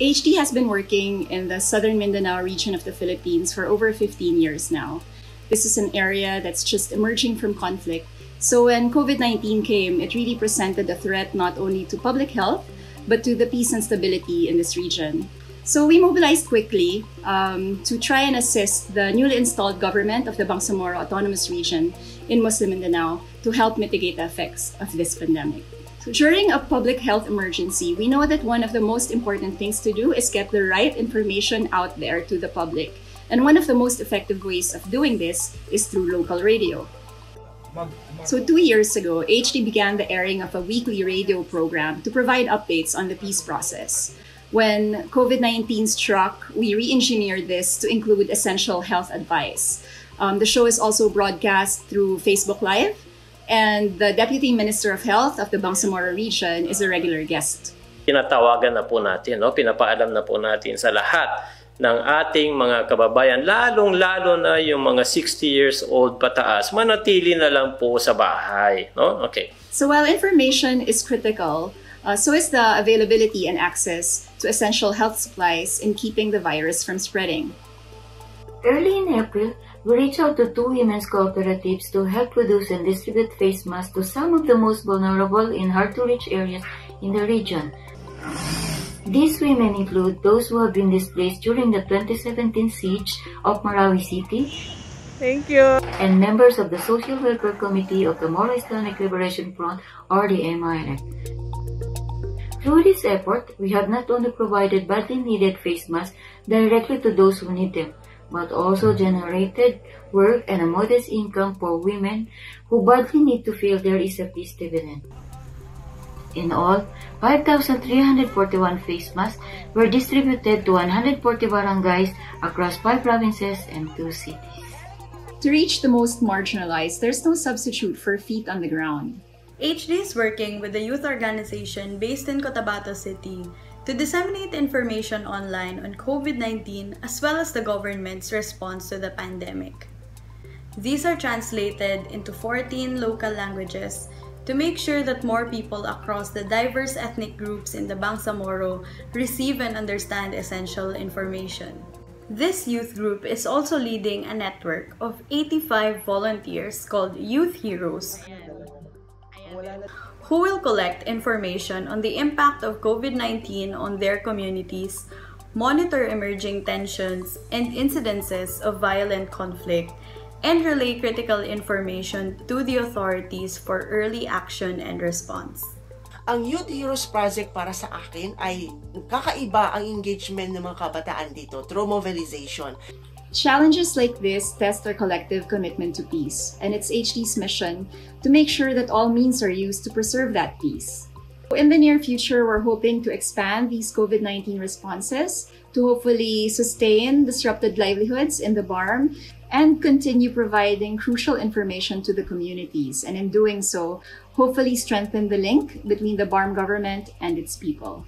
HD has been working in the southern Mindanao region of the Philippines for over 15 years now. This is an area that's just emerging from conflict. So when COVID-19 came, it really presented a threat not only to public health, but to the peace and stability in this region. So we mobilized quickly to try and assist the newly installed government of the Bangsamoro Autonomous Region in Muslim Mindanao to help mitigate the effects of this pandemic. So during a public health emergency, we know that one of the most important things to do is get the right information out there to the public. And one of the most effective ways of doing this is through local radio. So 2 years ago, HD began the airing of a weekly radio program to provide updates on the peace process. When COVID-19 struck, we re-engineered this to include essential health advice. The show is also broadcast through Facebook Live, and the Deputy Minister of Health of the Bangsamoro region is a regular guest. Pinatawagan na po natin, pinapaalam na po natin sa lahat ng ating mga kababayan, lalong-lalo na yung mga 60 years old pataas, manatili na lang po sa bahay. Okay. So while information is critical, so is the availability and access to essential health supplies in keeping the virus from spreading. Early in April, we reached out to 2 women's cooperatives to help produce and distribute face masks to some of the most vulnerable in hard-to-reach areas in the region. These women include those who have been displaced during the 2017 siege of Marawi City. Thank you. And members of the Social Welfare Committee of the Moro Islamic Liberation Front, or the MILF. Through this effort, we have not only provided badly needed face masks directly to those who need them, but also generated work and a modest income for women who badly need to feel there is a peace dividend. In all, 5,341 face masks were distributed to 140 barangays across 5 provinces and 2 cities. To reach the most marginalized, there's no substitute for feet on the ground. HD is working with a youth organization based in Cotabato City to disseminate information online on COVID-19 as well as the government's response to the pandemic. These are translated into 14 local languages to make sure that more people across the diverse ethnic groups in the Bangsamoro receive and understand essential information. This youth group is also leading a network of 85 volunteers called Youth Heroes, who will collect information on the impact of COVID-19 on their communities, monitor emerging tensions and incidences of violent conflict, and relay critical information to the authorities for early action and response. Ang Youth Heroes Project para sa akin ay kakaiba ang engagement ng mga kabataan dito through mobilization. Challenges like this test our collective commitment to peace, and it's HD's mission to make sure that all means are used to preserve that peace. In the near future, we're hoping to expand these COVID-19 responses to hopefully sustain disrupted livelihoods in the BARM and continue providing crucial information to the communities, and in doing so, hopefully strengthen the link between the BARM government and its people.